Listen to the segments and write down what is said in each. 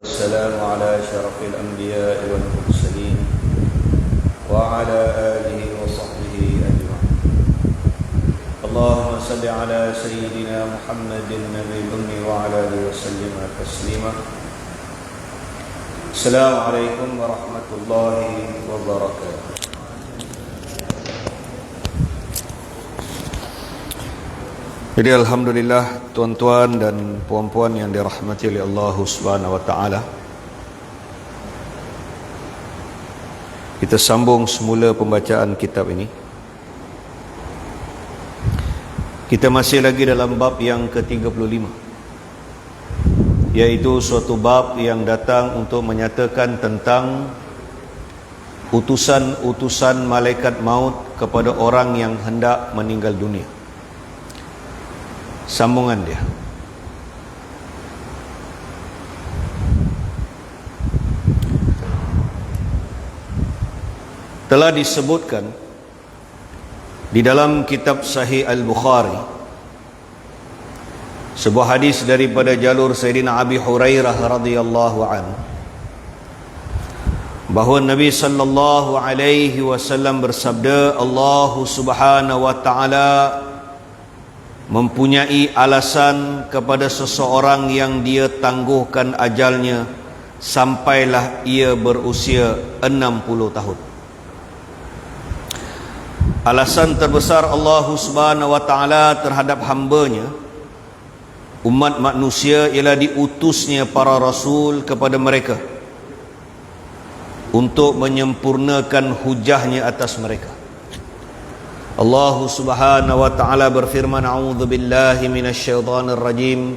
والسلام على أشرف الأنبياء والمرسلين وعلى آله وصحبه أجمعين. اللهم صل على سيدنا محمد النبي الأمي وعلى آله وسلم تسليما. السلام عليكم ورحمة الله وبركاته. Jadi alhamdulillah tuan-tuan dan puan-puan yang dirahmati oleh Allah Subhanahu wa taala. Kita sambung semula pembacaan kitab ini. Kita masih lagi dalam bab yang ke-35, yaitu suatu bab yang datang untuk menyatakan tentang utusan-utusan malaikat maut kepada orang yang hendak meninggal dunia. Sambungan dia. Telah disebutkan di dalam kitab Sahih Al-Bukhari sebuah hadis daripada jalur Sayyidina Abi Hurairah radhiyallahu anhu bahawa Nabi sallallahu alaihi wasallam bersabda, Allah Subhanahu wa taala mempunyai alasan kepada seseorang yang dia tangguhkan ajalnya sampailah ia berusia 60 tahun. Alasan terbesar Allah Subhanahu wa taala terhadap hamba-Nya umat manusia ialah diutusnya para rasul kepada mereka untuk menyempurnakan hujahnya atas mereka. Allah Subhanahu wa taala berfirman, a'udzu billahi minasyaitonir rajim.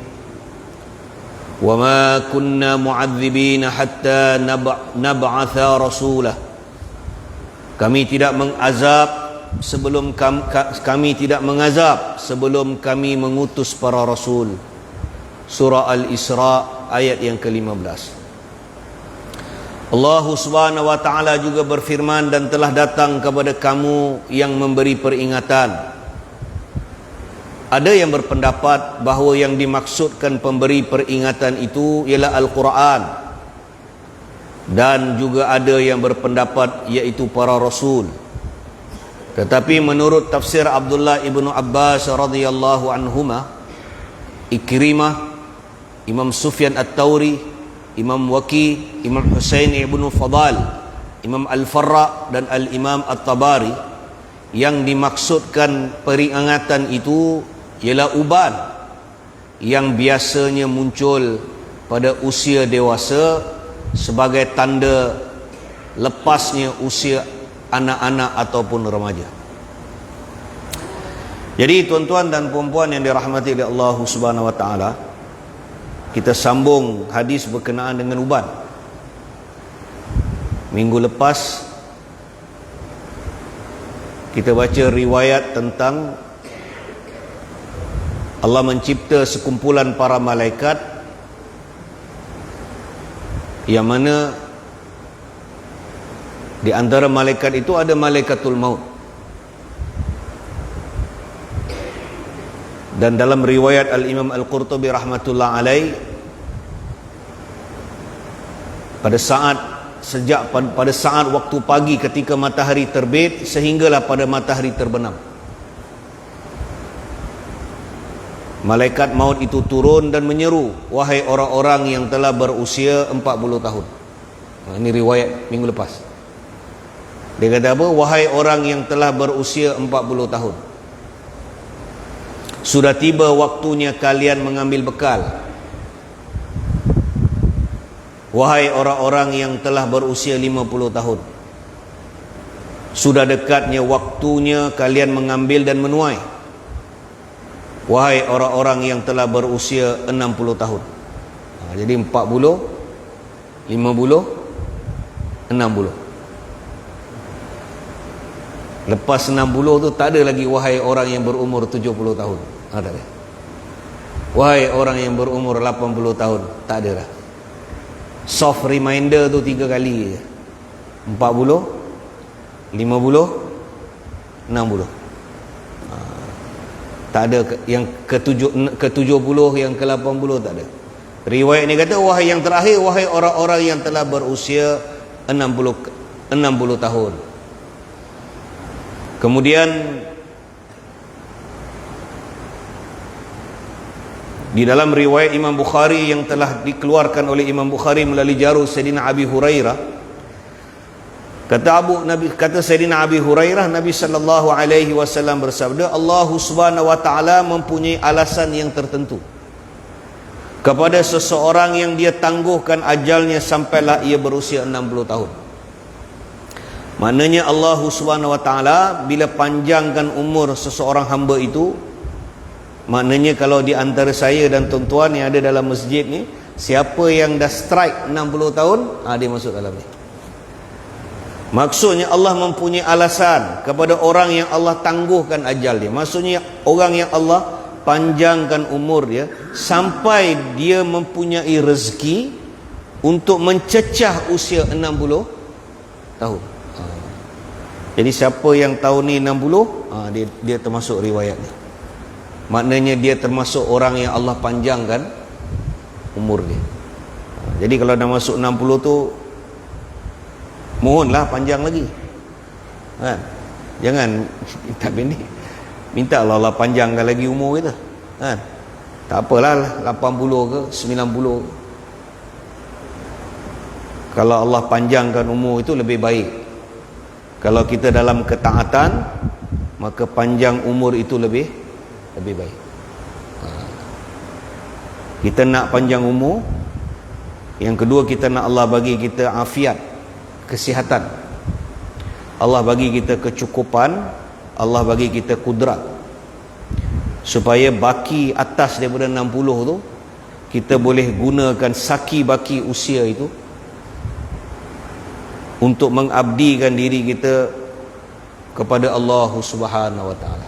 Wa ma kunna mu'adzibina hatta nab'atha rasulah. Kami tidak mengazab sebelum kami tidak mengazab sebelum kami mengutus para rasul. Surah Al-Isra ayat yang ke-15. Allah Subhanahu wa taala juga berfirman, dan telah datang kepada kamu yang memberi peringatan. Ada yang berpendapat bahawa yang dimaksudkan pemberi peringatan itu ialah Al-Quran, dan juga ada yang berpendapat iaitu para rasul. Tetapi menurut tafsir Abdullah ibnu Abbas radhiyallahu anhuma, Ikrimah, Imam Sufyan At-Tauri, Imam Waqi, Imam Husain ibnu Fadal, Imam Al-Farra dan Al-Imam At-Tabari, yang dimaksudkan peringatan itu ialah uban yang biasanya muncul pada usia dewasa sebagai tanda lepasnya usia anak-anak ataupun remaja. Jadi tuan-tuan dan puan-puan yang dirahmati oleh Allah Subhanahu wa taala, kita sambung hadis berkenaan dengan uban. Minggu lepas kita baca riwayat tentang Allah mencipta sekumpulan para malaikat, yang mana di antara malaikat itu ada malaikatul maut. Dan dalam riwayat Al-Imam Al-Qurtubi rahmatullah alaih, pada saat waktu pagi ketika matahari terbit sehinggalah pada matahari terbenam, malaikat maut itu turun dan menyeru, wahai orang-orang yang telah berusia 40 tahun. Ini riwayat minggu lepas. Dia kata apa? Wahai orang yang telah berusia 40 tahun, sudah tiba waktunya kalian mengambil bekal. Wahai orang-orang yang telah berusia 50 tahun, sudah dekatnya waktunya kalian mengambil dan menuai. Wahai orang-orang yang telah berusia 60 tahun. Jadi 40, 50, 60. Lepas 60 tu tak ada lagi wahai orang yang berumur 70 tahun. Tak ada. Wahai orang yang berumur 80 tahun, tak ada dah. Soft reminder tu 3 kali je. 40, 50, 60. Tak ada yang ke-70, yang ke-80 tak ada. Riwayat ni kata wahai yang terakhir, wahai orang-orang yang telah berusia 60 tahun. Kemudian di dalam riwayat Imam Bukhari yang telah dikeluarkan oleh Imam Bukhari melalui jalur Sayyidina Abi Hurairah, kata Sayyidina Abi Hurairah, Nabi sallallahu alaihi wasallam bersabda, Allah Subhanahu wa taala mempunyai alasan yang tertentu kepada seseorang yang dia tangguhkan ajalnya sampailah ia berusia 60 tahun. Maknanya Allah Subhanahu wa taala bila panjangkan umur seseorang hamba itu, maknanya kalau di antara saya dan tuan-tuan yang ada dalam masjid ni, siapa yang dah strike 60 tahun, dia masuk dalam ni. Maksudnya Allah mempunyai alasan kepada orang yang Allah tangguhkan ajal dia. Maksudnya orang yang Allah panjangkan umur dia sampai dia mempunyai rezeki untuk mencecah usia 60 tahun. Jadi siapa yang tahun ni 60, dia termasuk riwayat ni. Maknanya dia termasuk orang yang Allah panjangkan umur dia. Jadi kalau dah masuk 60 tu, mohonlah panjang lagi, kan? Jangan minta pendek, minta Allah panjangkan lagi umur kita, kan? Tak apalah 80 ke 90 ke. Kalau Allah panjangkan umur itu lebih baik. Kalau kita dalam ketaatan, maka panjang umur itu lebih baik. Kita nak panjang umur. Yang kedua, kita nak Allah bagi kita afiat, kesihatan. Allah bagi kita kecukupan, Allah bagi kita kudrat, supaya baki atas daripada 60 tu kita boleh gunakan saki baki usia itu untuk mengabdikan diri kita kepada Allah Subhanahu wa taala.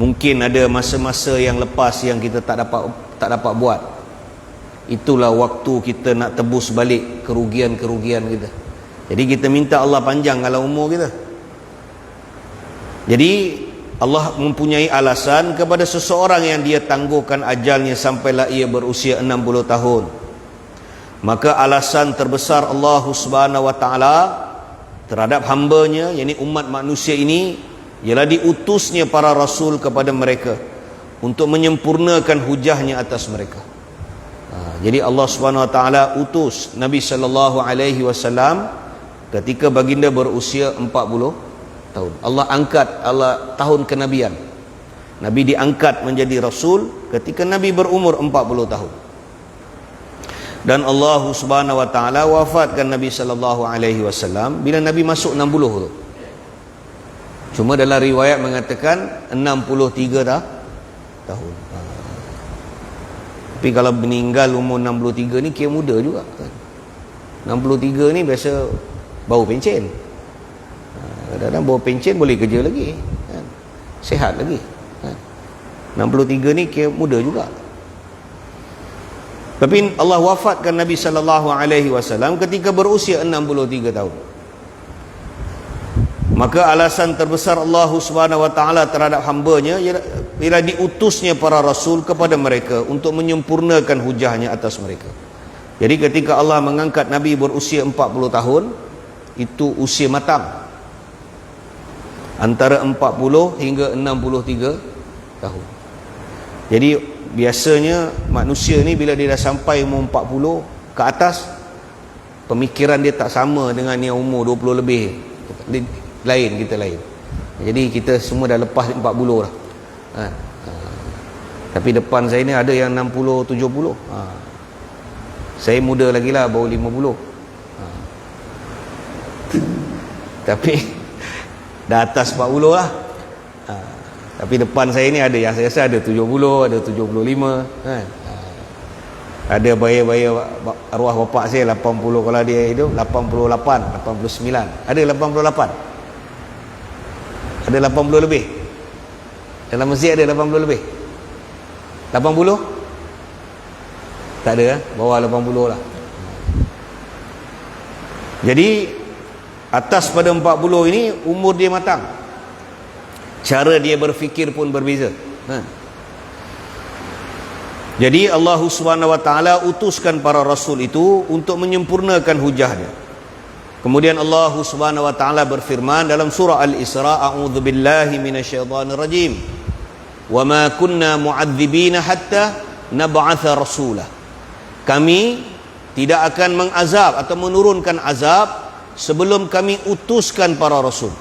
Mungkin ada masa-masa yang lepas yang kita tak dapat buat. Itulah waktu kita nak tebus balik kerugian-kerugian kita. Jadi kita minta Allah panjangkanlah umur kita. Jadi Allah mempunyai alasan kepada seseorang yang dia tangguhkan ajalnya sampailah ia berusia 60 tahun. Maka alasan terbesar Allah Subhanahu wa taala terhadap hambanya, yakni umat manusia ini, ialah diutusnya para rasul kepada mereka untuk menyempurnakan hujahnya atas mereka. Jadi Allah Subhanahu wa taala utus Nabi sallallahu alaihi wasallam ketika baginda berusia 40 tahun. Allah angkat tahun kenabian. Nabi diangkat menjadi rasul ketika Nabi berumur 40 tahun. Dan Allah Subhanahu wa taala wafatkan Nabi sallallahu alaihi wasallam bila Nabi masuk 60 tu. Cuma dalam riwayat mengatakan 63 tahun. Tapi kalau meninggal umur 63 ni kira muda juga kan. 63 ni biasa bau pencen. Kadang-kadang bau pencen boleh kerja lagi kan? Sihat lagi kan? 63 ni kira muda juga. Tapi Allah wafatkan Nabi sallallahu alaihi wasallam ketika berusia 63 tahun. Maka alasan terbesar Allah Subhanahu wa taala terhadap hamba-Nya ialah diutusnya para rasul kepada mereka untuk menyempurnakan hujahnya atas mereka. Jadi ketika Allah mengangkat Nabi berusia 40 tahun, itu usia matang. Antara 40 hingga 63 tahun. Jadi biasanya manusia ni bila dia dah sampai umur 40 ke atas, pemikiran dia tak sama dengan yang umur 20 lebih. Kita lain. Jadi kita semua dah lepas 40 dah. Tapi depan saya ni ada yang 60, 70. Saya muda lagi lah, baru 50. Tapi dah atas 40 lah. Tapi depan saya ni ada yang saya rasa ada 70, ada 75 kan. Ada bayar-bayar arwah bapak saya 80 kalau dia hidup, 88, 89. Ada 88. Ada 80 lebih. Dalam masjid ada 80 lebih. 80? Tak ada kan? Bawah 80 lah. Jadi atas pada 40 ini umur dia matang. Cara dia berfikir pun berbeza. Jadi Allah Subhanahu wa taala utuskan para rasul itu untuk menyempurnakan hujahnya. Kemudian Allah Subhanahu wa taala berfirman dalam surah Al-Isra, a'udzubillahi minasyaitonir rajim. Wa ma kunna mu'adzibina hatta nab'atha rasulah. Kami tidak akan mengazab atau menurunkan azab sebelum kami utuskan para rasul.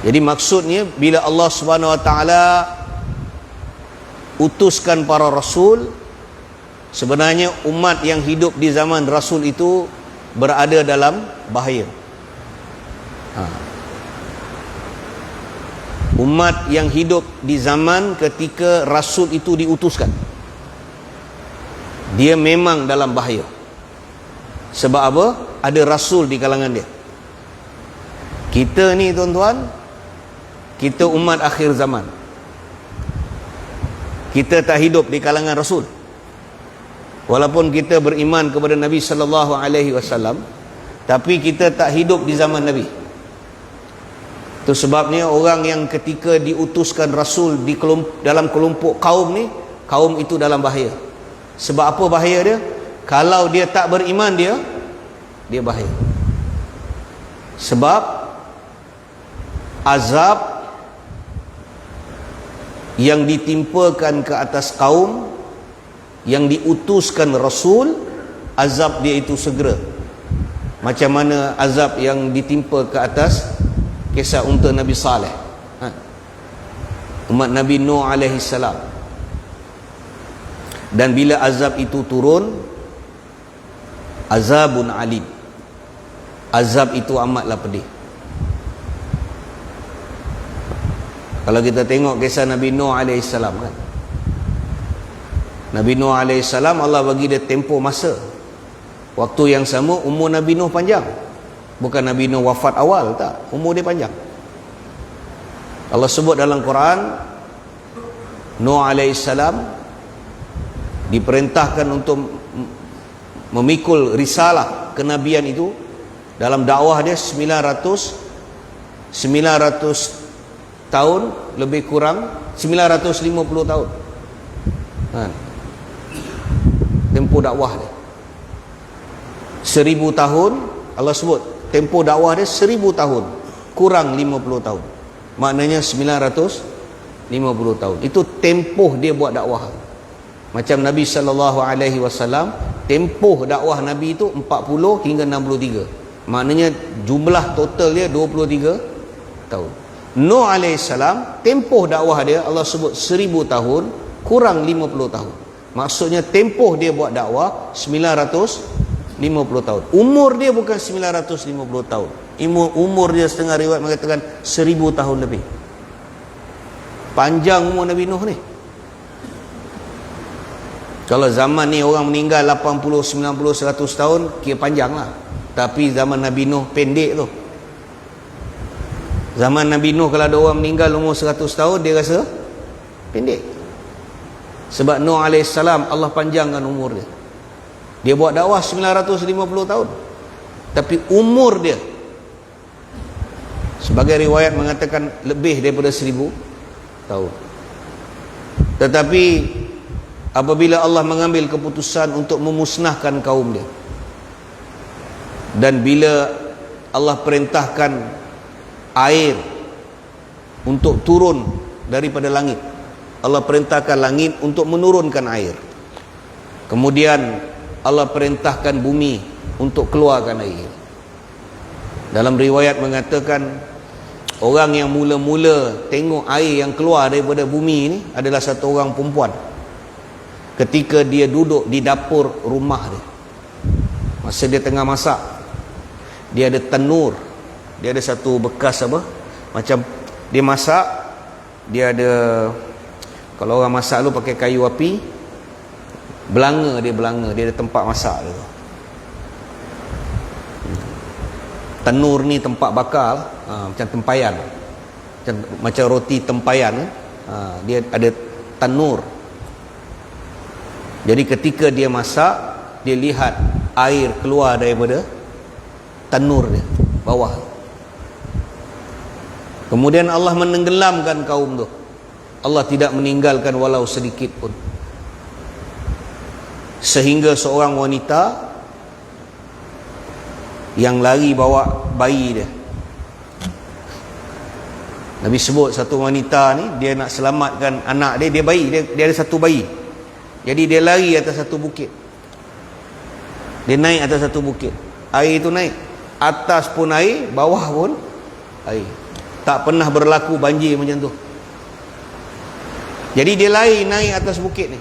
Jadi maksudnya bila Allah Subhanahu wa taala utuskan para rasul, sebenarnya umat yang hidup di zaman rasul itu berada dalam bahaya. Umat yang hidup di zaman ketika rasul itu diutuskan, dia memang dalam bahaya. Sebab apa? Ada rasul di kalangan dia. Kita ni tuan-tuan, kita umat akhir zaman. Kita tak hidup di kalangan rasul. Walaupun kita beriman kepada Nabi sallallahu alaihi wasallam, tapi kita tak hidup di zaman Nabi. Itu sebabnya orang yang ketika diutuskan rasul dalam kelompok kaum ni, kaum itu dalam bahaya. Sebab apa bahaya dia? Kalau dia tak beriman, dia bahaya. Sebab azab yang ditimpakan ke atas kaum yang diutuskan rasul, azab dia itu segera. Macam mana azab yang ditimpa ke atas kisah unta Nabi Saleh, umat Nabi Nuh alaihi salam. Dan bila azab itu turun, azabun alim, azab itu amatlah pedih. Kalau kita tengok kisah Nabi Nuh AS kan, Nabi Nuh AS Allah bagi dia tempoh masa. Waktu yang sama umur Nabi Nuh panjang. Bukan Nabi Nuh wafat awal, tak, umur dia panjang. Allah sebut dalam Quran, Nuh AS diperintahkan untuk memikul risalah kenabian itu. Dalam dakwah dia 900 tahun, lebih kurang 950 tahun tempoh dakwah dia. 1000 tahun Allah sebut tempoh dakwah dia 1000 tahun kurang 50 tahun, maknanya 950 tahun. Itu tempoh dia buat dakwah. Macam Nabi SAW, tempoh dakwah Nabi itu 40 hingga 63, maknanya jumlah total dia 23 tahun. Nuh AS, tempoh dakwah dia Allah sebut 1000 tahun kurang 50 tahun. Maksudnya tempoh dia buat dakwah 950 tahun. Umur dia bukan 950 tahun. Umur dia setengah riwayat mengatakan 1000 tahun lebih. Panjang umur Nabi Nuh ni. Kalau zaman ni orang meninggal 80, 90, 100 tahun, kira panjang lah. Tapi zaman Nabi Nuh pendek tu. Zaman Nabi Nuh kalau ada orang meninggal umur 100 tahun, dia rasa pendek. Sebab Nuh AS Allah panjangkan umur dia. Dia buat dakwah 950 tahun. Tapi umur dia, sebagai riwayat mengatakan lebih daripada 1000 tahun. Tetapi apabila Allah mengambil keputusan untuk memusnahkan kaum dia, dan bila Allah perintahkan air untuk turun daripada langit, Allah perintahkan langit untuk menurunkan air. Kemudian Allah perintahkan bumi untuk keluarkan air. Dalam riwayat mengatakan orang yang mula-mula tengok air yang keluar daripada bumi ini adalah satu orang perempuan. Ketika dia duduk di dapur rumah dia, masa dia tengah masak, dia ada tanur, dia ada satu bekas apa, macam dia masak, dia ada, kalau orang masak lu pakai kayu api, belanga, dia ada tempat masak dia tu. Tanur ni tempat bakar, macam tempayan, macam roti tempayan, dia ada tanur. Jadi ketika dia masak, dia lihat air keluar daripada tanur dia bawah. Kemudian Allah menenggelamkan kaum tu. Allah tidak meninggalkan walau sedikit pun. sehingga seorang wanita yang lari bawa bayi dia. Nabi sebut satu wanita ni, dia nak selamatkan anak dia, dia ada satu bayi. Jadi dia lari atas satu bukit. Dia naik atas satu bukit. Air itu naik. Atas pun air, bawah pun air. Tak pernah berlaku banjir macam tu. Jadi dia lari naik atas bukit ni.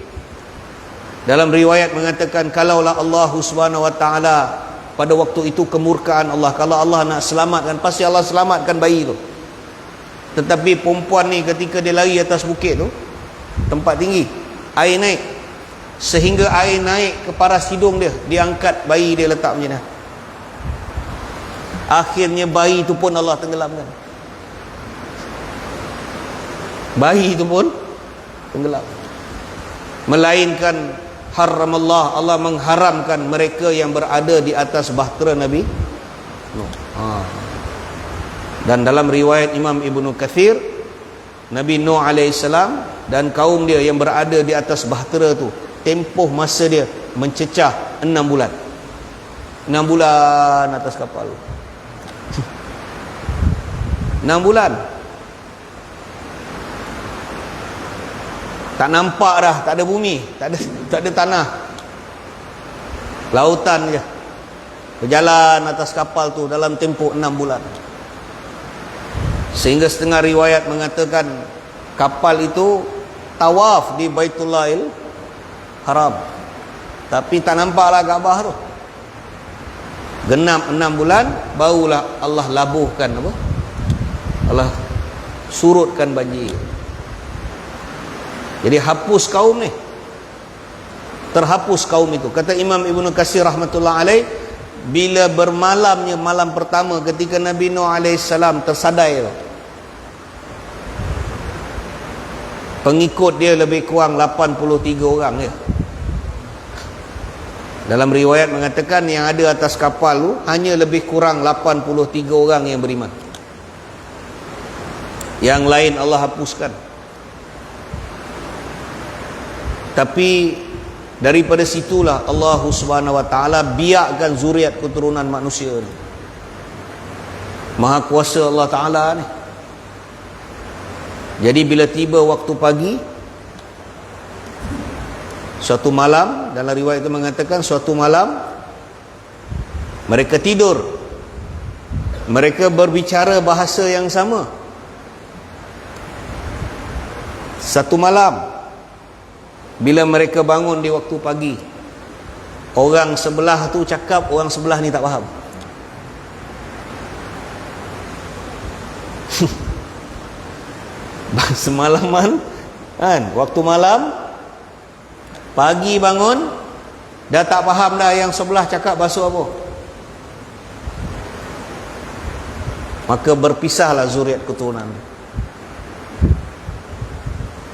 Dalam riwayat mengatakan, kalaulah Allah Subhanahu wa taala pada waktu itu kemurkaan Allah, kalau Allah nak selamatkan, pasti Allah selamatkan bayi tu. Tetapi perempuan ni ketika dia lari atas bukit tu, tempat tinggi, air naik, sehingga air naik ke paras hidung dia, dia angkat bayi dia letak macam ni. Akhirnya bayi tu pun Allah tenggelamkan. Bayi tu pun tenggelam. Melainkan haramallah, Allah mengharamkan mereka yang berada di atas bahtera Nabi Nuh. Dan dalam riwayat Imam Ibnu Katsir, Nabi Nuh alaihissalam dan kaum dia yang berada di atas bahtera tu, tempoh masa dia mencecah 6 bulan. 6 bulan atas kapal. 6 bulan. Tak nampak dah, tak ada bumi, tak ada tanah. Lautan je. Berjalan atas kapal tu dalam tempoh 6 bulan. Sehingga setengah riwayat mengatakan kapal itu tawaf di Baitullahil Haram, tapi tak nampaklah Kaabah tu. Genap 6 bulan barulah Allah labuhkan apa? Allah surutkan banjir. Jadi hapus kaum ni. Terhapus kaum itu. Kata Imam Ibnu Katsir rahmatullah alaih, bila bermalamnya malam pertama ketika Nabi Nuh alaihissalam tersadai tu, pengikut dia lebih kurang 83 orang je. Dalam riwayat mengatakan yang ada atas kapal tu hanya lebih kurang 83 orang yang beriman. Yang lain Allah hapuskan. Tapi daripada situlah Allah Subhanahu wa taala biarkan zuriat keturunan manusia ni. Maha kuasa Allah taala ni. Jadi bila tiba waktu pagi, suatu malam, dalam riwayat itu mengatakan suatu malam mereka tidur, mereka berbicara bahasa yang sama. Satu malam bila mereka bangun di waktu pagi, orang sebelah tu cakap, orang sebelah ni tak faham. Semalaman kan, waktu malam, pagi bangun dah tak faham dah yang sebelah cakap bahasa apa. Maka berpisahlah zuriat keturunan.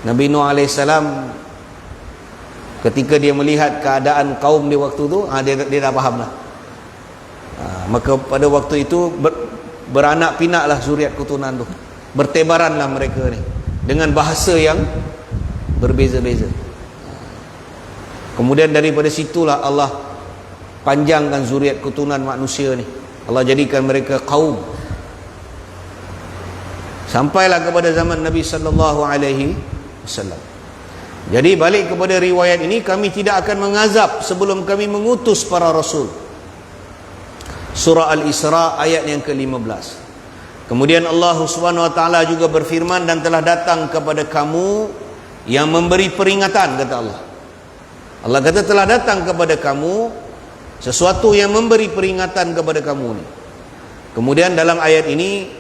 Nabi Nuh alaihissalam ketika dia melihat keadaan kaum di waktu tu, dia dah faham lah. Maka pada waktu itu beranak pinaklah zuriat keturunan tu. Bertebaranlah mereka ni dengan bahasa yang berbeza-beza. Kemudian daripada situlah Allah panjangkan zuriat keturunan manusia ni. Allah jadikan mereka kaum. Sampailah kepada zaman Nabi sallallahu alaihi wasallam. Jadi balik kepada riwayat ini, kami tidak akan mengazab sebelum kami mengutus para rasul. Surah Al-Isra ayat yang ke-15. Kemudian Allah Subhanahu wa taala juga berfirman, dan telah datang kepada kamu yang memberi peringatan, kata Allah. Allah kata telah datang kepada kamu sesuatu yang memberi peringatan kepada kamu ni. Kemudian dalam ayat ini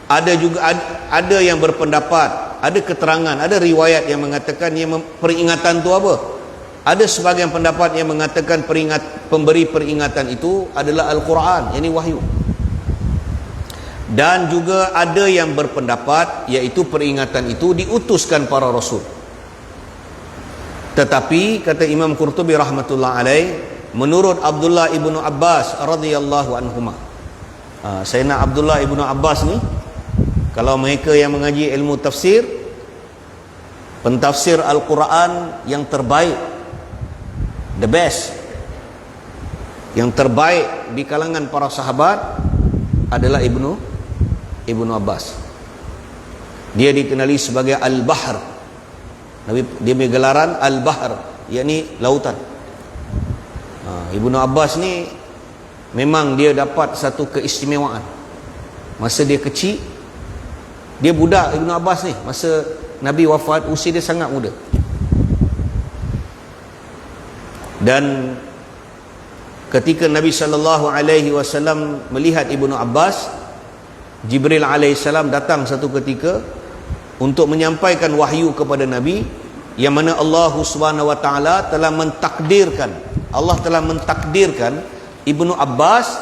ada juga ada yang berpendapat, ada keterangan, ada riwayat yang mengatakan peringatan itu apa? Ada sebagian pendapat yang mengatakan pemberi peringatan itu adalah Al-Quran, yakni wahyu. Dan juga ada yang berpendapat iaitu peringatan itu diutuskan para rasul. Tetapi kata Imam Qurtubi rahmatullah alaih, menurut Abdullah ibnu Abbas radhiyallahu anhuma, Sayyidina Abdullah ibnu Abbas ni, kalau mereka yang mengaji ilmu tafsir, pentafsir Al-Quran yang terbaik The best, yang terbaik di kalangan para sahabat adalah Ibnu Abbas. Dia dikenali sebagai Al-Bahr. Nabi dia punya gelaran Al-Bahr, yakni lautan. Ibnu Abbas ni memang dia dapat satu keistimewaan. Masa dia kecil, dia budak Ibnu Abbas ni, masa Nabi wafat usia dia sangat muda. Dan ketika Nabi SAW melihat Ibnu Abbas, Jibril alaihissalam datang satu ketika untuk menyampaikan wahyu kepada Nabi, yang mana Allah Subhanahu wa taala telah mentakdirkan Ibnu Abbas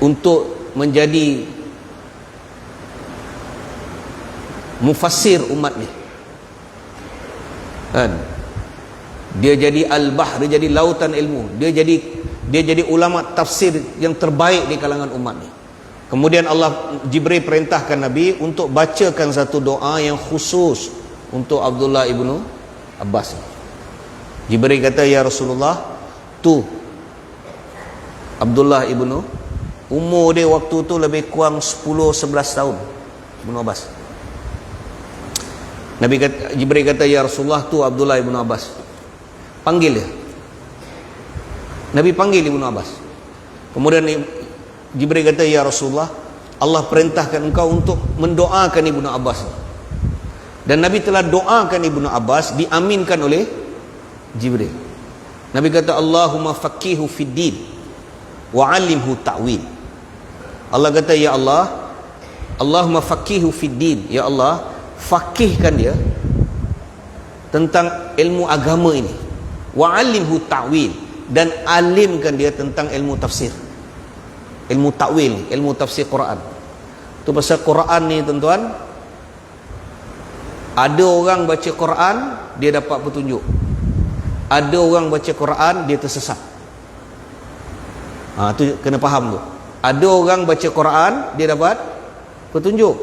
untuk menjadi mufassir umat ni. Kan? Dia jadi al-bahr, dia jadi lautan ilmu. Dia jadi ulama tafsir yang terbaik di kalangan umat ni. Kemudian Jibril perintahkan Nabi untuk bacakan satu doa yang khusus untuk Abdullah ibnu Abbas. Jibril kata, ya Rasulullah, tu Abdullah ibnu, umur dia waktu tu lebih kurang 10-11 tahun, Ibnu Abbas. Jibril kata, ya Rasulullah, tu Abdullah ibnu Abbas. Panggil dia. Nabi panggil Ibnu Abbas. Kemudian Jibril kata, ya Rasulullah, Allah perintahkan engkau untuk mendoakan Ibnu Abbas. Dan Nabi telah doakan Ibnu Abbas, diaminkan oleh Jibril. Nabi kata, Allahumma faqihu fid din wa 'allimhu ta'wil. Allah kata, ya Allah, Allahumma faqihu fid din, ya Allah, faqihkan dia tentang ilmu agama ini, wa 'allimhu ta'wil, dan alimkan dia tentang ilmu tafsir, ilmu ta'wil, ilmu tafsir Quran. Tu pasal Quran ni tuan-tuan, ada orang baca Quran dia dapat petunjuk, ada orang baca Quran dia tersesat. Tu kena faham tu. Ada orang baca Quran dia dapat petunjuk,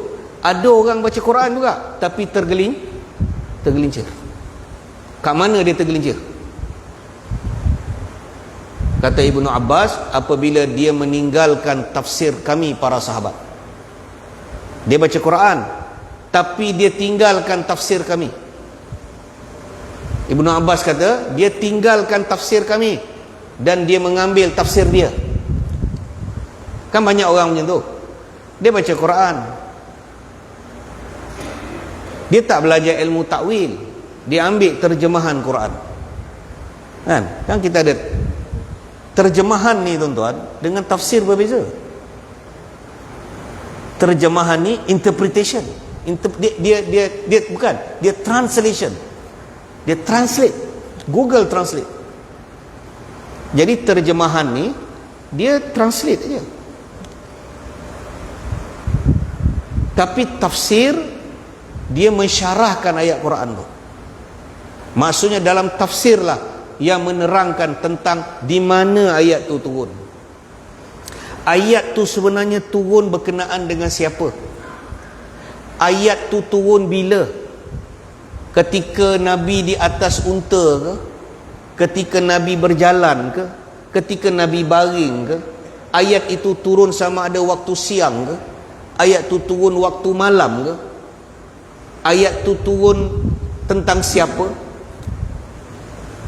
ada orang baca Quran juga tapi tergelincir. Kat mana dia tergelincir? Kata Ibnu Abbas, apabila dia meninggalkan tafsir kami para sahabat. Dia baca Quran tapi dia tinggalkan tafsir kami. Ibnu Abbas kata, dia tinggalkan tafsir kami dan dia mengambil tafsir dia. Kan banyak orang macam tu. Dia baca Quran, dia tak belajar ilmu takwil, dia ambil terjemahan Quran. Kan kita ada terjemahan ni tuan-tuan dengan tafsir berbeza. Terjemahan ni interpretation. Dia bukan, dia translation. Dia translate, Google Translate. Jadi terjemahan ni dia translate aja. Tapi tafsir dia mensyarahkan ayat Quran tu. Maksudnya dalam tafsir lah yang menerangkan tentang di mana ayat tu turun. Ayat tu sebenarnya turun berkenaan dengan siapa? Ayat tu turun bila? Ketika Nabi di atas unta ke? Ketika Nabi berjalan ke? Ketika Nabi baring ke? Ayat itu turun sama ada waktu siang ke? Ayat tu turun waktu malam ke? Ayat tu turun tentang siapa?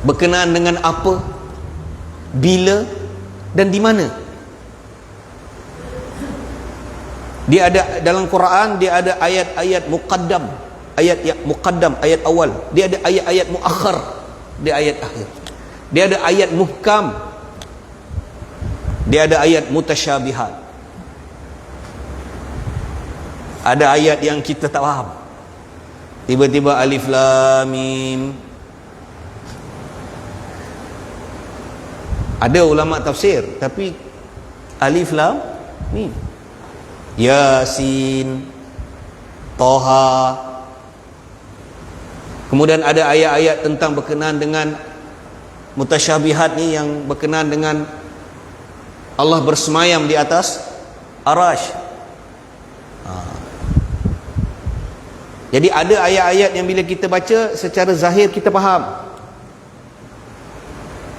Berkenaan dengan apa? Bila? Dan di mana? Dia ada dalam Quran, dia ada ayat-ayat muqaddam, ayat yang muqaddam, ayat awal. Dia ada ayat-ayat muakhir, dia ayat akhir. Dia ada ayat muhkam, dia ada ayat mutasyabihat. Ada ayat yang kita tak faham, tiba-tiba alif lam mim. Ada ulama tafsir tapi alif lam mim, Yasin, Toha. Kemudian ada ayat-ayat tentang berkenaan dengan mutasyabihat ni, yang berkenaan dengan Allah bersemayam di atas arash. Jadi ada ayat-ayat yang bila kita baca secara zahir kita faham,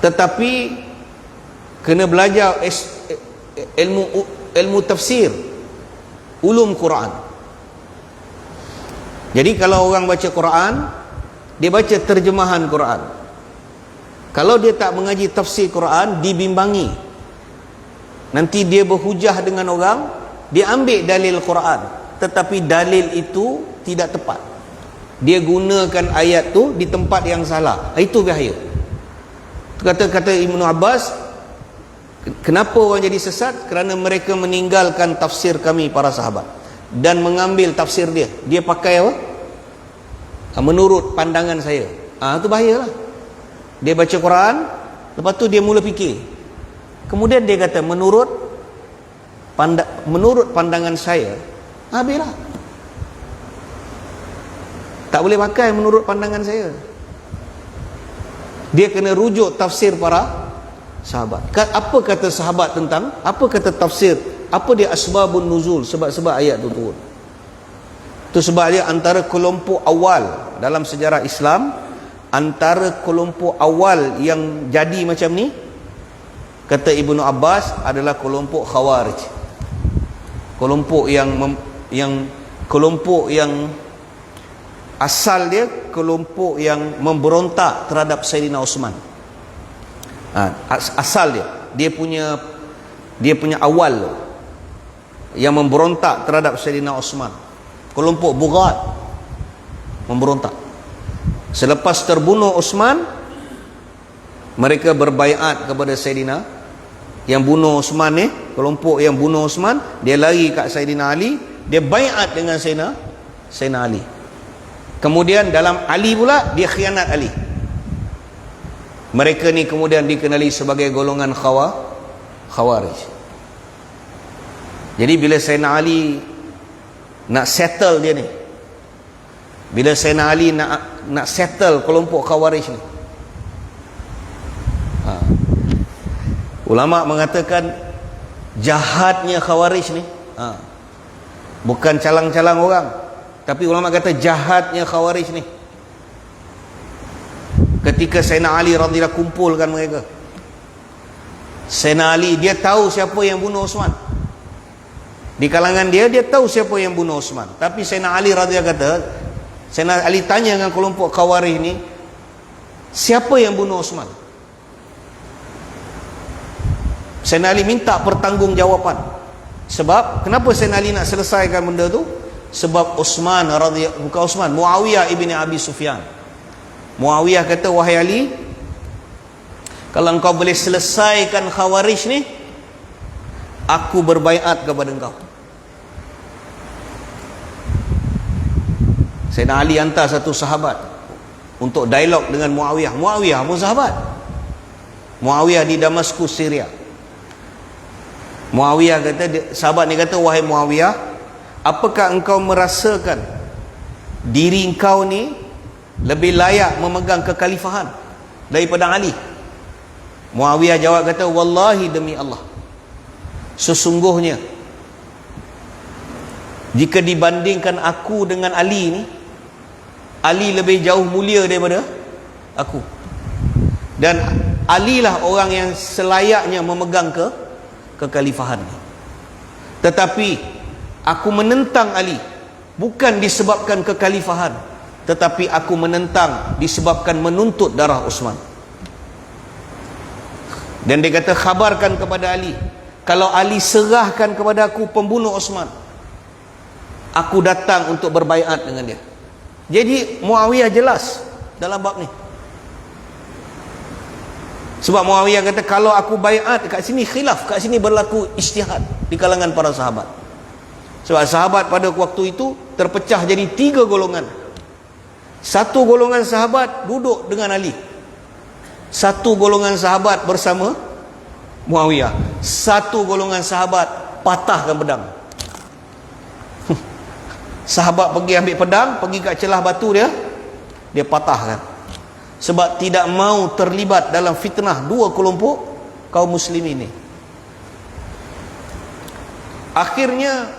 Tetapi kena belajar ilmu tafsir, ulum Quran. Jadi kalau orang baca Quran, dia baca terjemahan Quran. Kalau dia tak mengaji tafsir Quran, dibimbangi. Nanti dia berhujah dengan orang, dia ambil dalil Quran, tetapi dalil itu tidak tepat. Dia gunakan ayat tu di tempat yang salah. Itu bahaya. Kata Ibnu Abbas, kenapa orang jadi sesat? Kerana mereka meninggalkan tafsir kami para sahabat dan mengambil tafsir dia. Dia pakai apa? Menurut pandangan saya. Itu bahayalah. Dia baca Quran, lepas tu dia mula fikir. Kemudian dia kata menurut pandangan saya. Habislah. Tak boleh pakai menurut pandangan saya. Dia kena rujuk tafsir para sahabat. Apa kata sahabat tentang, apa kata tafsir, apa dia asbabun nuzul, sebab-sebab ayat tu turun. Itu sebab dia antara kelompok awal dalam sejarah Islam, antara kelompok awal yang jadi macam ni, kata Ibnu Abbas, adalah kelompok Khawarij. Kelompok yang asal dia kelompok yang memberontak terhadap Sayyidina Osman. Asal dia punya awal yang memberontak terhadap Sayyidina Osman. Kelompok Bughat memberontak. Selepas terbunuh Osman, mereka berbaiat kepada Sayyidina yang bunuh Osman ni. Kelompok yang bunuh Osman, dia lari kat Sayyidina Ali, dia baiat dengan Sayyidina Ali. Kemudian dalam Ali pula, dia khianat Ali. Mereka ni kemudian dikenali sebagai golongan Khawarij. Jadi bila Sayyidina Ali nak settle dia ni, bila Sayyidina Ali nak settle kelompok Khawarij ni, ulama mengatakan jahatnya Khawarij ni, bukan calang-calang orang, tapi ulama kata jahatnya Khawarij ni. Ketika Sayyidina Ali radhiyallahu kumpulkan mereka, Sayyidina Ali dia tahu siapa yang bunuh Osman. Di kalangan dia tahu siapa yang bunuh Osman. Tapi Sayyidina Ali radhiyallahu kata, Sayyidina Ali tanya dengan kelompok Khawarij ni, siapa yang bunuh Osman? Sayyidina Ali minta pertanggungjawaban. Sebab kenapa Sayyidina Ali nak selesaikan benda tu? Sebab Muawiyah ibni Abi Sufyan. Muawiyah kata, wahai Ali, kalau engkau boleh selesaikan Khawarij ni, aku berbaiat kepada engkau. Sayyidina Ali hantar satu sahabat untuk dialog dengan Muawiyah. Muawiyah pun sahabat. Muawiyah di Damaskus, Syria. Muawiyah kata, sahabat ni kata, wahai Muawiyah, apakah engkau merasakan diri engkau ni lebih layak memegang kekhalifahan daripada Ali? Muawiyah jawab kata, wallahi demi Allah, sesungguhnya jika dibandingkan aku dengan Ali ni, Ali lebih jauh mulia daripada aku, dan Ali lah orang yang selayaknya memegang kekhalifahan ni. Tetapi aku menentang Ali bukan disebabkan kekhalifahan, tetapi aku menentang disebabkan menuntut darah Osman. Dan dia kata, khabarkan kepada Ali, kalau Ali serahkan kepada aku pembunuh Osman, aku datang untuk berbaiat dengan dia. Jadi Muawiyah jelas dalam bab ni. Sebab Muawiyah kata, kalau aku baiat kat sini khilaf, kat sini berlaku ijtihad di kalangan para sahabat. Sebab sahabat pada waktu itu terpecah jadi 3 golongan. Satu golongan sahabat duduk dengan Ali, satu golongan sahabat bersama Muawiyah, satu golongan sahabat patahkan pedang. Sahabat pergi ambil pedang, pergi kat celah batu dia patahkan. Sebab tidak mau terlibat dalam fitnah dua kelompok kaum muslimin ini. Akhirnya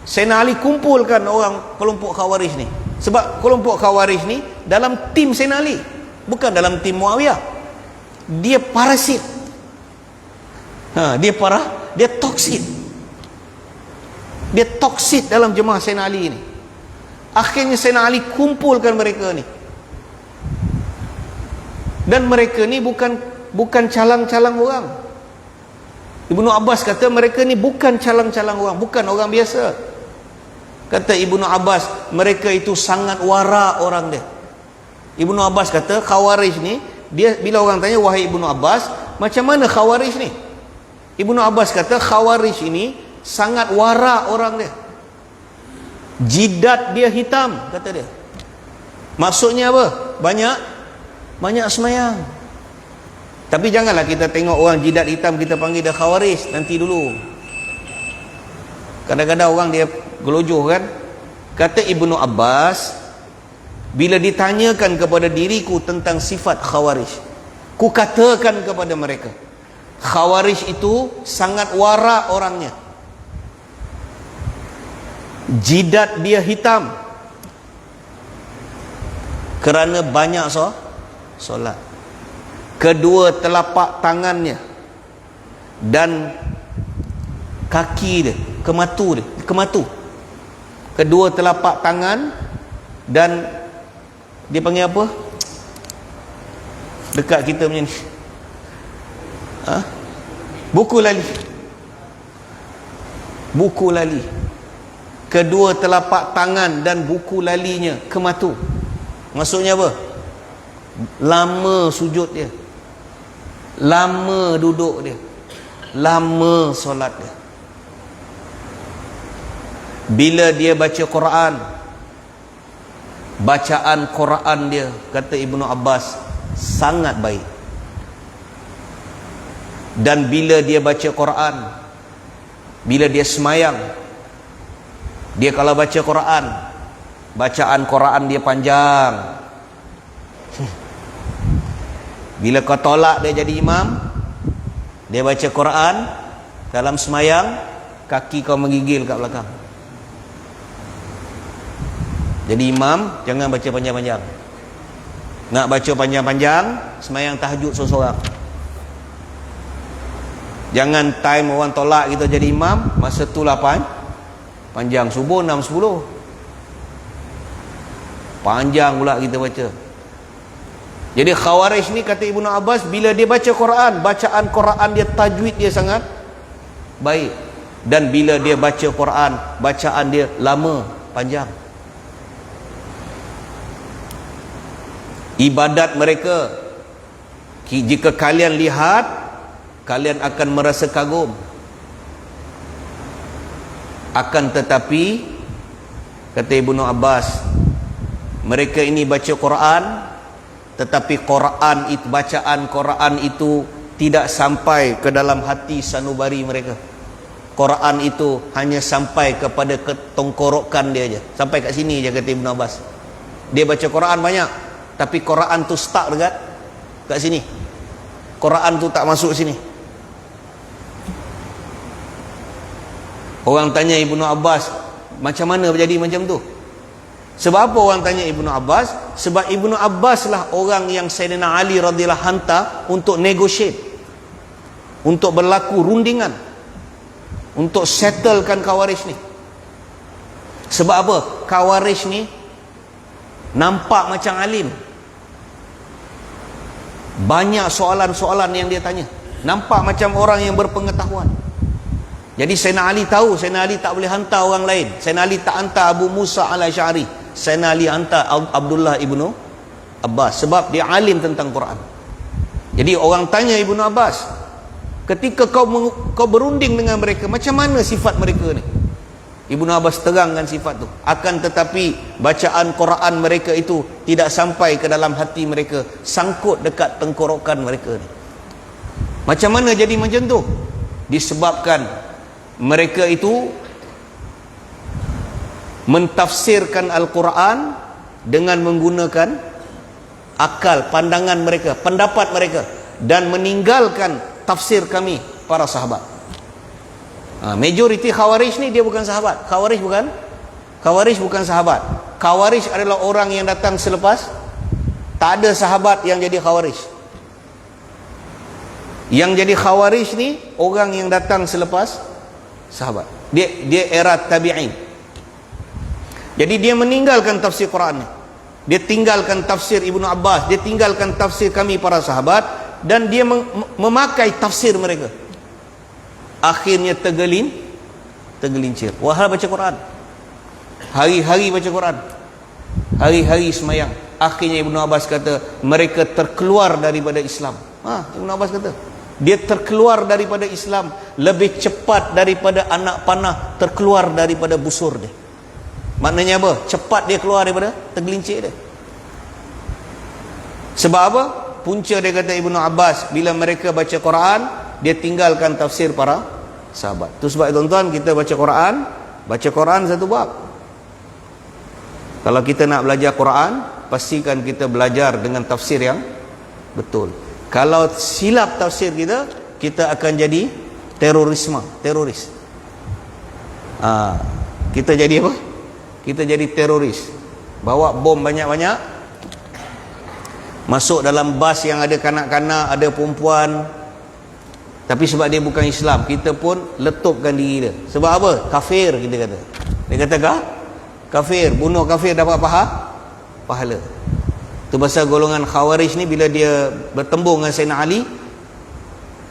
Sayyidina Ali kumpulkan orang kelompok Khawarij ni. Sebab kelompok Khawarij ni dalam tim Sayyidina Ali, bukan dalam tim Muawiyah. dia parasit. Dia toksit. Dia toksit dalam jemaah Sayyidina Ali ni. Akhirnya Sayyidina Ali kumpulkan mereka ni. Dan mereka ni bukan calang-calang orang. Ibnu Abbas kata mereka ni bukan calang-calang orang, bukan orang biasa. Kata Ibnu Abbas, mereka itu sangat wara orang dia. Ibnu Abbas kata Khawarij ni, dia bila orang tanya, wahai Ibnu Abbas, macam mana Khawarij ni? Ibnu Abbas kata Khawarij ini sangat wara orang dia. Jidat dia hitam, kata dia. Maksudnya apa? Banyak semayang. Tapi janganlah kita tengok orang jidat hitam kita panggil dia Khawarij. Nanti dulu kadang-kadang orang dia gelojoh kan. Kata Ibnu Abbas, bila ditanyakan kepada diriku tentang sifat Khawarij, ku katakan kepada mereka, Khawarij itu sangat wara orangnya. Jidat dia hitam kerana banyak solat. Kedua telapak tangannya dan kaki dia, kematu. Kedua telapak tangan dan dia panggil apa? Dekat kita punya ni. Buku lali. Kedua telapak tangan dan buku lalinya kematu. Maksudnya apa? Lama sujud dia, lama duduk dia, lama solat dia. Bila dia baca Quran, bacaan Quran dia, kata Ibnu Abbas, sangat baik. Dan bila dia baca Quran, bila dia semayang, dia kalau baca Quran, bacaan Quran dia panjang. Bila kau tolak dia jadi imam, dia baca Quran dalam semayang, kaki kau menggigil kat belakang. Jadi imam jangan baca panjang-panjang. Nak baca panjang-panjang, semayang tahajud seorang-seorang. Jangan time orang tolak kita jadi imam, masa tu 8 panjang, subuh 6.10 panjang pula kita baca. Jadi Khawarij ni, kata Ibnu Abbas, bila dia baca Quran, bacaan Quran dia, tajwid dia sangat baik. Dan bila dia baca Quran, bacaan dia lama, panjang. Ibadat mereka, jika kalian lihat, kalian akan merasa kagum. Akan tetapi, kata Ibnu Abbas, mereka ini baca Quran, tetapi Quran itu, bacaan Quran itu tidak sampai ke dalam hati sanubari mereka. Quran itu hanya sampai kepada ketongkorokan dia aja, sampai kat sini je, kata Ibnu Abbas. Dia baca Quran banyak, tapi Quran tu stuck kat sini. Quran tu tak masuk sini. Orang tanya Ibnu Abbas, macam mana berjadi macam tu? Sebab apa orang tanya Ibnu Abbas? Sebab Ibnu Abbas lah orang yang Sayyidina Ali radhiyallahu hantar untuk negotiate, untuk berlaku rundingan, untuk settlekan Khawarij ni. Sebab apa? Khawarij ni nampak macam alim, banyak soalan-soalan yang dia tanya, nampak macam orang yang berpengetahuan. Jadi Sayyidina Ali tahu Sayyidina Ali tak boleh hantar orang lain. Sayyidina Ali tak hantar Abu Musa al-Asy'ari, Sayyidina Ali hantar Abdullah ibnu Abbas, sebab dia alim tentang Quran. Jadi orang tanya Ibnu Abbas, ketika kau berunding dengan mereka, macam mana sifat mereka ni? Ibnu Abbas terangkan sifat tu. Akan tetapi bacaan Quran mereka itu tidak sampai ke dalam hati mereka, sangkut dekat tengkorokan mereka ni. Macam mana jadi macam tu? Disebabkan mereka itu mentafsirkan Al-Quran dengan menggunakan akal, pandangan mereka, pendapat mereka, dan meninggalkan tafsir kami para sahabat. Majoriti Khawarij ni dia bukan sahabat. Khawarij bukan sahabat. Khawarij adalah orang yang datang selepas. Tak ada sahabat yang jadi Khawarij. Yang jadi Khawarij ni orang yang datang selepas sahabat. Dia era tabi'in. Jadi dia meninggalkan tafsir Quran ni. Dia tinggalkan tafsir Ibnu Abbas, dia tinggalkan tafsir kami para sahabat, dan dia memakai tafsir mereka. Akhirnya tergelincir. Wahai baca Quran, hari-hari baca Quran, hari-hari semayang. Akhirnya Ibnu Abbas kata mereka terkeluar daripada Islam. Ibnu Abbas kata dia terkeluar daripada Islam lebih cepat daripada anak panah terkeluar daripada busur dia. Maknanya apa? Cepat dia keluar daripada tergelincir dia. Sebab apa? Punca dia kata Ibnu Abbas, bila mereka baca Quran, dia tinggalkan tafsir para sahabat. Itu sebab tuan-tuan, kita baca Quran satu bab. Kalau kita nak belajar Quran, pastikan kita belajar dengan tafsir yang betul. Kalau silap tafsir kita akan jadi teroris. Kita jadi apa? Kita jadi teroris. Bawa bom banyak-banyak, masuk dalam bas yang ada kanak-kanak, ada perempuan. Tapi sebab dia bukan Islam, kita pun letupkan diri dia. Sebab apa? Kafir, kita kata. Dia kata kafir, bunuh kafir dapat pahala. Itu pasal golongan Khawarij ni, bila dia bertembung dengan Sayyidina Ali,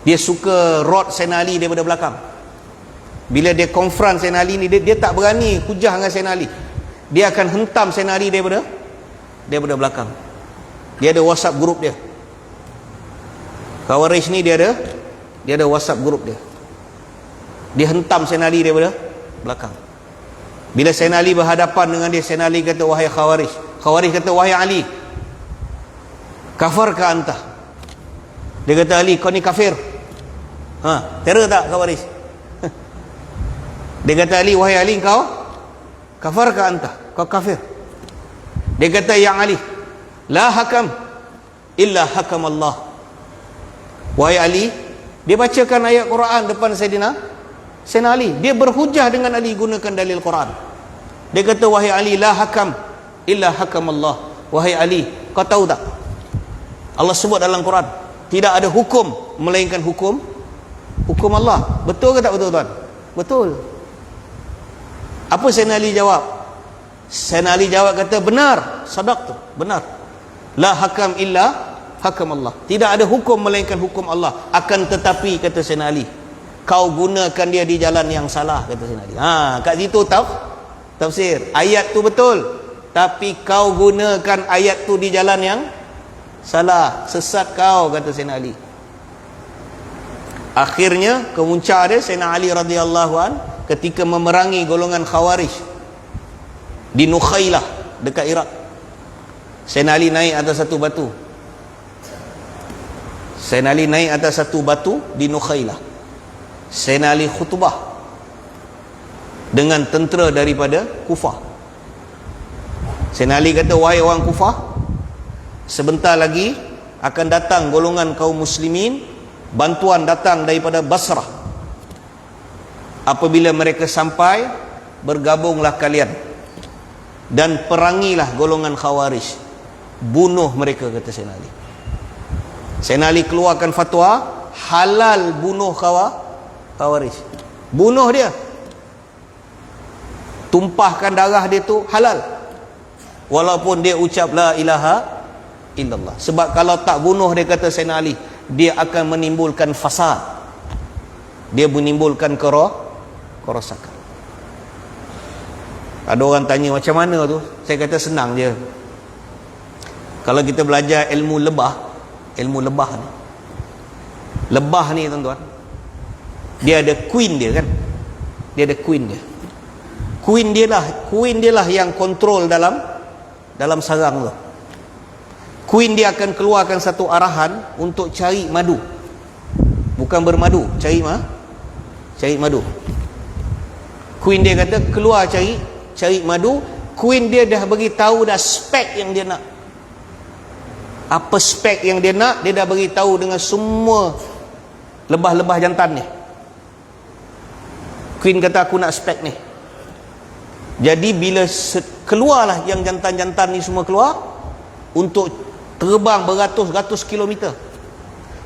dia suka rod Sayyidina Ali daripada belakang. Bila dia konfront Sayyidina Ali ni, dia tak berani hujah dengan Sayyidina Ali. Dia akan hentam Sayyidina Ali daripada belakang. Dia ada WhatsApp group dia. Khawarij ni dia ada WhatsApp group dia. Dia hentam Sayyidina Ali daripada belakang. Bila Sayyidina Ali berhadapan dengan dia, Sayyidina Ali kata, wahai Khawarij. Khawarij kata, wahai Ali, kafar ka anta? Dia kata, Ali, kau ni kafir. Teror tak Khawarij? Dia kata, Ali, wahai Ali, kau kafar ka anta? Kau kafir. Dia kata, yang Ali, la hakam illa hakam Allah. Wahai Ali, dia bacakan ayat Quran depan Sayyidina Ali. Dia berhujah dengan Ali, gunakan dalil Quran. Dia kata, wahai Ali, la hakam illa hakam Allah. Wahai Ali, kau tahu tak, Allah sebut dalam Quran, tidak ada hukum melainkan hukum Allah. Betul ke tak betul, tuan? Betul. Apa Sayyidina Ali jawab? Sayyidina Ali jawab, kata, benar, sadaq tu, benar. La hakam illa hakam Allah. Tidak ada hukum melainkan hukum Allah. Akan tetapi, kata Sayyidina Ali, kau gunakan dia di jalan yang salah, kata Sayyidina Ali. Kat situ tafsir. Ayat tu betul, tapi kau gunakan ayat tu di jalan yang salah. Sesat kau, kata Sayyidina Ali. Akhirnya kemuncak dia Sayyidina Ali radhiyallahu an ketika memerangi golongan Khawarij di Nukhailah dekat Iraq. Sayyidina Ali naik atas satu batu. Sayyidina Ali naik atas satu batu di Nukhailah. Sayyidina Ali khutbah dengan tentera daripada Kufah. Sayyidina Ali kata, wahai orang Kufah, sebentar lagi akan datang golongan kaum muslimin, bantuan datang daripada Basrah. Apabila mereka sampai, bergabunglah kalian dan perangilah golongan Khawarij. Bunuh mereka, kata Sayyidina Ali. Sayyidina Ali keluarkan fatwa, halal bunuh Khawarij. Bunuh dia, tumpahkan darah dia tu halal, walaupun dia ucap la ilaha illallah. Sebab kalau tak bunuh dia, kata Sayyidina Ali, dia akan menimbulkan fasad, dia menimbulkan kerosakan. Ada orang tanya macam mana tu? Saya kata senang je. Kalau kita belajar ilmu lebah ni, lebah ni tuan-tuan, dia ada queen dia kan. Dia ada queen dia. Queen dia lah yang kontrol dalam sarang tu. Queen dia akan keluarkan satu arahan untuk cari madu. Bukan bermadu, cari madu. Queen dia kata keluar cari madu. Queen dia dah bagi tahu dah spek yang dia nak. Apa spek yang dia nak, dia dah bagi tahu dengan semua lebah-lebah jantan ni. Queen kata, aku nak spek ni. Jadi bila keluarlah yang jantan-jantan ni semua keluar, untuk terbang beratus-ratus kilometer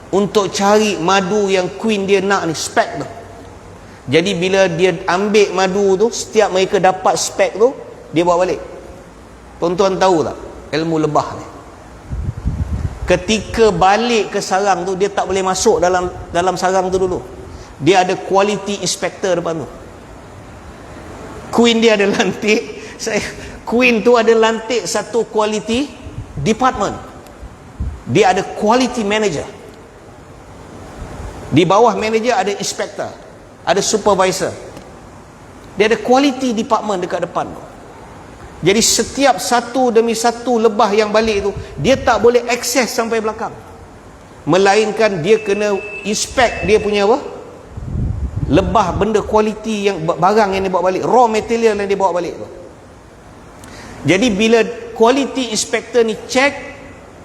untuk cari madu yang queen dia nak ni, spek tu. Jadi bila dia ambil madu tu, setiap mereka dapat spek tu, dia bawa balik. Tuan-tuan tahu tak ilmu lebah ni? Ketika balik ke sarang tu, dia tak boleh masuk dalam sarang tu dulu. Dia ada quality inspector depan tu. Queen dia ada lantik. Queen tu ada lantik satu quality department. Dia ada quality manager. Di bawah manager ada inspector, ada supervisor. Dia ada quality department dekat depan tu. Jadi setiap satu demi satu lebah yang balik tu, dia tak boleh akses sampai belakang, melainkan dia kena inspect dia punya apa, lebah, benda kualiti yang barang yang dia bawa balik, raw material yang dia bawa balik tu. Jadi bila quality inspector ni check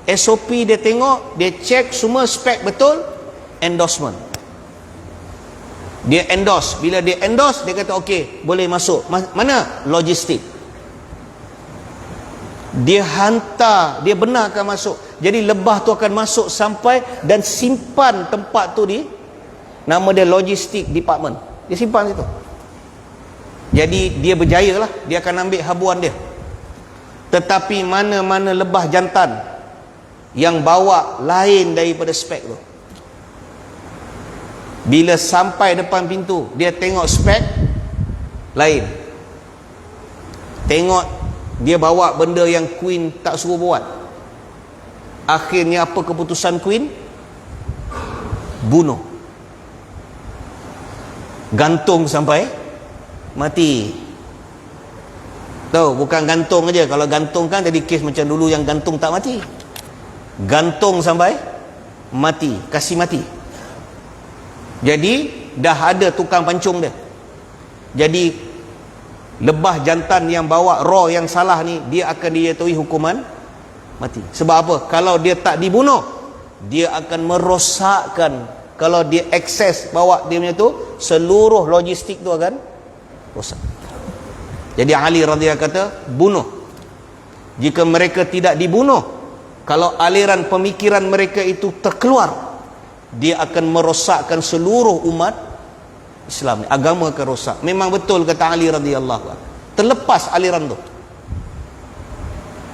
SOP, dia tengok, dia check semua spek betul, endorsement. Dia endorse. Bila dia endorse, dia kata okey, boleh masuk. Mana? Logistik. Dia hantar, dia benarkan masuk. Jadi lebah tu akan masuk sampai dan simpan tempat tu di, nama dia logistik department. Dia simpan situ. Jadi dia berjaya lah, dia akan ambil habuan dia. Tetapi mana-mana lebah jantan yang bawa lain daripada spek tu, bila sampai depan pintu, dia tengok spek lain, tengok dia bawa benda yang queen tak suruh buat. Akhirnya apa keputusan queen? Bunuh, gantung sampai mati. Tahu, bukan gantung aja. Kalau gantung kan jadi kes macam dulu yang gantung tak mati. Gantung sampai mati, kasih mati. Jadi dah ada tukang pancung dia. Jadi lebah jantan yang bawa raw yang salah ni, dia akan dijatuhi hukuman mati. Sebab apa? Kalau dia tak dibunuh, dia akan merosakkan. Kalau dia akses bawa dia punya tu, seluruh logistik tu akan rosak. Jadi Ali radhiyallahu kata, bunuh. Jika mereka tidak dibunuh, kalau aliran pemikiran mereka itu terkeluar, dia akan merosakkan seluruh umat Islam ni, agama akan rosak. Memang betul kata Ali radhiyallahu anhu, terlepas aliran tu.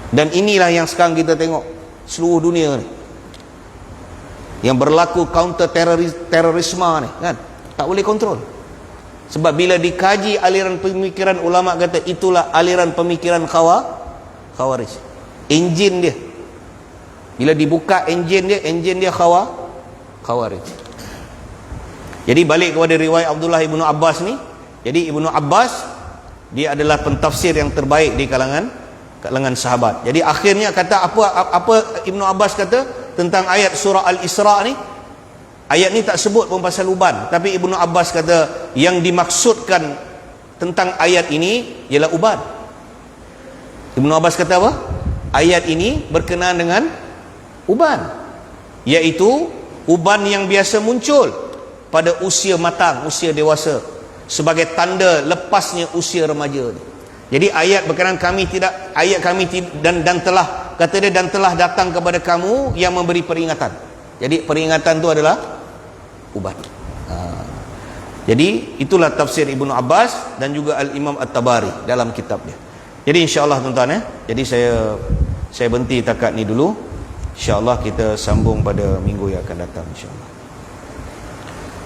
Dan inilah yang sekarang kita tengok seluruh dunia ni, yang berlaku counter terorisme ni kan, tak boleh kontrol. Sebab bila dikaji aliran pemikiran, ulama kata itulah aliran pemikiran Khawarij. Enjin dia, bila dibuka enjin dia Khawarij. Jadi balik kepada riwayat Abdullah ibnu Abbas ni. Jadi Ibnu Abbas, dia adalah pentafsir yang terbaik di kalangan sahabat. Jadi akhirnya kata apa Ibnu Abbas kata tentang ayat surah Al-Isra ni. Ayat ni tak sebut pun pasal uban, tapi Ibnu Abbas kata yang dimaksudkan tentang ayat ini ialah uban. Ibnu Abbas kata apa? Ayat ini berkenaan dengan uban, iaitu uban yang biasa muncul pada usia matang, usia dewasa, sebagai tanda lepasnya usia remaja. Jadi ayat berkenaan kami tidak, ayat kami dan telah, kata dia, dan telah datang kepada kamu yang memberi peringatan. Jadi peringatan itu adalah ubat. Jadi itulah tafsir Ibnu Abbas dan juga Al-Imam At-Tabari dalam kitab dia. Jadi insya-Allah tuan-tuan, jadi saya berhenti takat ni dulu. Insya-Allah kita sambung pada minggu yang akan datang insya-Allah.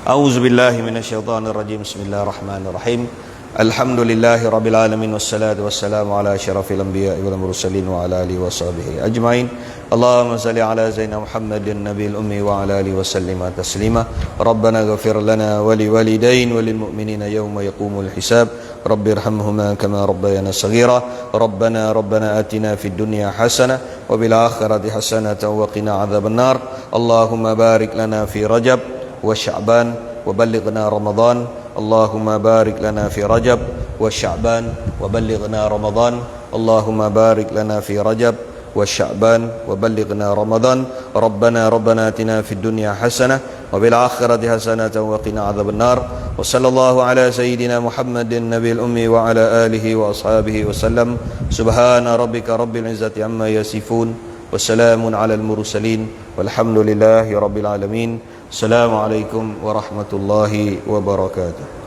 A'udzubillahi minasyaitonirrajim. Bismillahirrahmanirrahim. Alhamdulillahi rabbil alamin, wassalatu wassalamu ala asyrafil anbiya'i wal mursalin wa ala alihi washabihi ajmain. Allahumma salli ala Sayyidina Muhammadin nabiyil ummi wa ala alihi wasallim taslima. Rabbana ighfir lana wa liwalidain wa lil mu'minina yawma yaqumul hisab. Rabbirhamhuma kama rabbayana shaghira. Rabbana atina fid dunya hasanah wa bil akhirati hasanatan wa qina adzabannar. Allahumma barik lana fi Rajab wa Sya'ban wa ballighna Ramadan. Allahumma barik lana fi Rajab wa Sya'ban wa ballighna Ramadan. Allahumma barik lana fi Rajab wa Sya'ban wa ballighna Ramadan. Rabbana atina fid dunya hasanah wa bil akhirati hasanatan wa qina adzabannar. Wa sallallahu ala sayyidina Muhammadin nabiyil ummi wa ala alihi wa ashabihi wa sallam. Subhana rabbika rabbil izzati amma yasifun. wassalamun alal mursalin walhamdulillahi rabbil alamin. Assalamualaikum warahmatullahi wabarakatuh.